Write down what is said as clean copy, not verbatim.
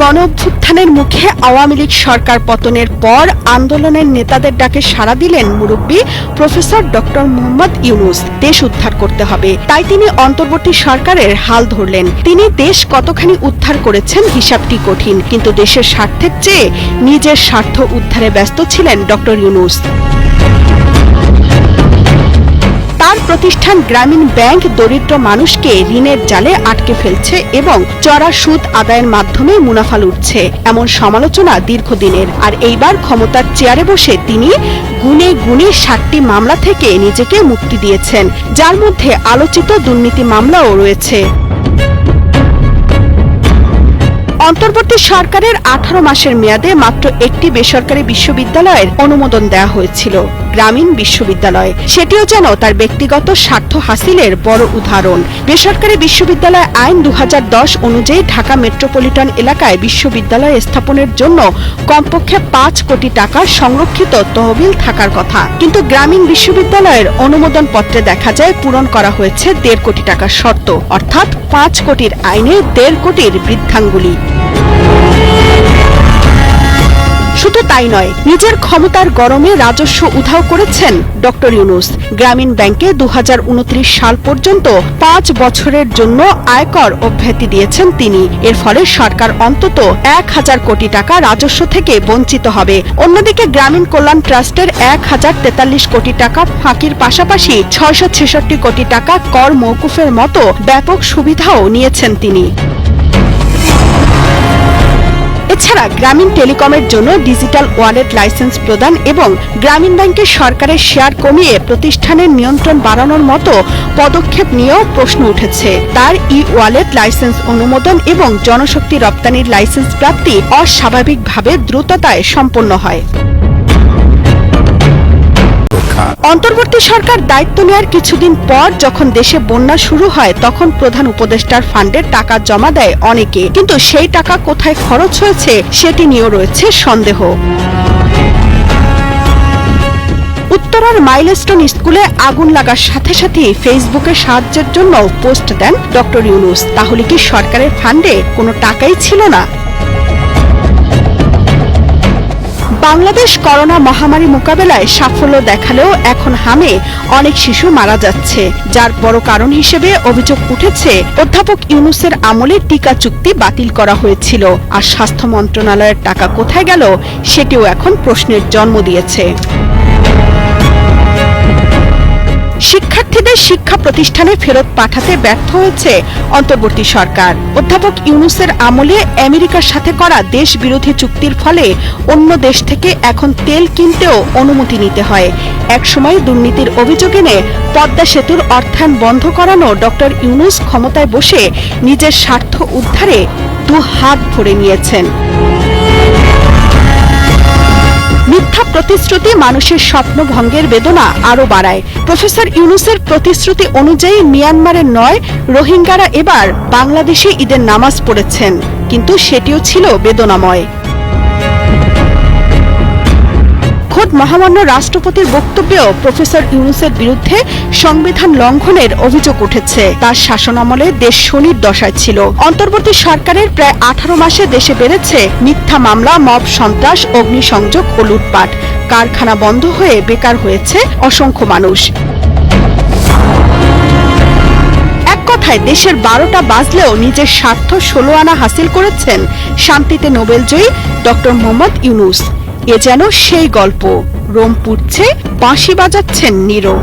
গণ অভ্যুত্থানের মুখে আওয়ামী লীগ সরকার পতনের পর আন্দোলনের নেতাদের ডাকে সাড়া দিলেন মুরব্বী প্রফেসর ডক্টর মোহাম্মদ ইউনূস। দেশ উদ্ধার করতে হবে, তাই তিনি অন্তর্বর্তী সরকারের হাল ধরলেন। তিনি দেশ কতখানি উদ্ধার করেছেন হিসাবটি কঠিন, কিন্তু দেশের স্বার্থের চেয়ে নিজের স্বার্থ উদ্ধারে ব্যস্ত ছিলেন ডক্টর ইউনূস। তার প্রতিষ্ঠান গ্রামীণ ব্যাংক দরিদ্র মানুষকে ঋণের জালে আটকে ফেলছে এবং চড়া সুদ আদায়ের মাধ্যমে মুনাফা লুটছে, এমন সমালোচনা দীর্ঘদিনের। আর এইবার ক্ষমতার চেয়ারে বসে তিনি গুনে গুনে 60টি মামলা থেকে নিজেকে মুক্তি দিয়েছেন, যার মধ্যে আলোচিত দুর্নীতি মামলাও রয়েছে। অন্তর্বর্তী সরকারের 18 মাসের মেয়াদে মাত্র একটি বেসরকারি বিশ্ববিদ্যালয়ের অনুমোদন দেওয়া হয়েছিল, গ্রামীণ বিশ্ববিদ্যালয়। সেটিও যেন তার ব্যক্তিগত স্বার্থ হাসিলের বড় উদাহরণ। বেসরকারি বিশ্ববিদ্যালয় আইন 2010 অনুযায়ী ঢাকা মেট্রোপলিটন এলাকায় বিশ্ববিদ্যালয় স্থাপনের জন্য কমপক্ষে 5 কোটি টাকার সংরক্ষিত তহবিল থাকার কথা, কিন্তু গ্রামীণ বিশ্ববিদ্যালয়ের অনুমোদন পত্রে দেখা যায় পূরণ করা হয়েছে 1.5 কোটি টাকার শর্ত, অর্থাৎ 5 কোটির আইনে 1.5 কোটির বৃদ্ধাঙ্গুলি। শুধু তাই নয়, নিজের ক্ষমতার গরমে রাজস্ব উধাও করেছেন ডক্টর ইউনূস। গ্রামীণ ব্যাংকে 2029 সাল পর্যন্ত 5 বছরের জন্য আয়কর অব্যাহতি দিয়েছেন তিনি। এর ফলে সরকার অন্তত 1000 কোটি টাকা রাজস্ব থেকে বঞ্চিত হবে। অন্যদিকে গ্রামীণ কল্যাণ ট্রাস্টের 1043 কোটি টাকা ফাঁকির পাশাপাশি 666 কোটি টাকা কর মওকুফের মতো ব্যাপক সুবিধাও নিয়েছেন তিনি। এছাড়া গ্রামীণ টেলিকমের জন্য ডিজিটাল ওয়ালেট লাইসেন্স প্রদান এবং গ্রামীণ ব্যাংকের সরকারের শেয়ার কমিয়ে প্রতিষ্ঠানের নিয়ন্ত্রণ বাড়ানোর মতো পদক্ষেপ নিয়েও প্রশ্ন উঠেছে। তার ই ওয়ালেট লাইসেন্স অনুমোদন এবং জনশক্তি রপ্তানির লাইসেন্স প্রাপ্তি অস্বাভাবিকভাবে দ্রুততায় সম্পন্ন হয়। অন্তর্বর্তী সরকার দায়িত্ব নেওয়ার কিছুদিন পর যখন দেশে বন্যা শুরু হয়, তখন প্রধান উপদেষ্টার ফান্ডে টাকা জমা দেয় অনেকে, কিন্তু সেই টাকা কোথায় খরচ হয়েছে সেটি নিয়েও রয়েছে সন্দেহ। উত্তরার মাইলস্টোন স্কুলে আগুন লাগার সাথে সাথে ফেসবুকে সাহায্যের জন্য পোস্ট দেন ডক্টর ইউনূস। তাহলে কি সরকারের ফান্ডে কোনো টাকাই ছিল না? বাংলাদেশ করোনা মহামারী মোকাবেলায় সাফল্য দেখালেও এখন হামে অনেক শিশু মারা যাচ্ছে, যার বড় কারণ হিসেবে অভিযোগ উঠেছে অধ্যাপক ইউনূসের আমলে টিকা চুক্তি বাতিল করা হয়েছিল। আর স্বাস্থ্য মন্ত্রণালয়ের টাকা কোথায় গেল সেটিও এখন প্রশ্নের জন্ম দিয়েছে। শিক্ষার্থীদের শিক্ষা প্রতিষ্ঠানে ফেরত পাঠাতে ব্যর্থ হয়েছে অন্তর্বর্তী সরকার। অধ্যাপক ইউনূসের আমলে আমেরিকার সাথে করা দেশ বিরোধী চুক্তির ফলে অন্য দেশ থেকে এখন তেল কিনতেও অনুমতি নিতে হয়। একসময় দুর্নীতির অভিযোগ এনে পদ্মা সেতুর অর্থায়ন বন্ধ করানো ডক্টর ইউনূস ক্ষমতায় বসে নিজের স্বার্থ উদ্ধারে 2 হাত ভরে নিয়েছেন। মিথ্যা প্রতিশ্রুতি মানুষের স্বপ্ন ভঙ্গের বেদনা আরো বাড়ায়। প্রফেসর ইউনূসের প্রতিশ্রুতি অনুযায়ী মিয়ানমারের নয়, রোহিঙ্গারা এবার বাংলাদেশে ঈদের নামাজ পড়েছেন, কিন্তু সেটিও ছিল বেদনাময়। খোদ মহামান্য রাষ্ট্রপতির বক্তব্যেও প্রফেসর ইউনূসের বিরুদ্ধে সংবিধান লঙ্ঘনের অভিযোগ উঠেছে। তার শাসনামলে দেশ শনির দশায় ছিল। অন্তর্বর্তী সরকারের প্রায় 18 মাসে দেশে বেড়েছে মিথ্যা মামলা, মব সন্ত্রাস, অগ্নিসংযোগ ও লুটপাট। কারখানা বন্ধ হয়ে বেকার হয়েছে অসংখ্য মানুষ। এক কথায় দেশের 12টা বাজলেও নিজের স্বার্থ 16 আনা হাসিল করেছেন শান্তিতে নোবেলজয়ী ডক্টর মোহাম্মদ ইউনূস। এ যেন সেই গল্প, রোম পুড়ছে, বাঁশি বাজাচ্ছেন নীরব।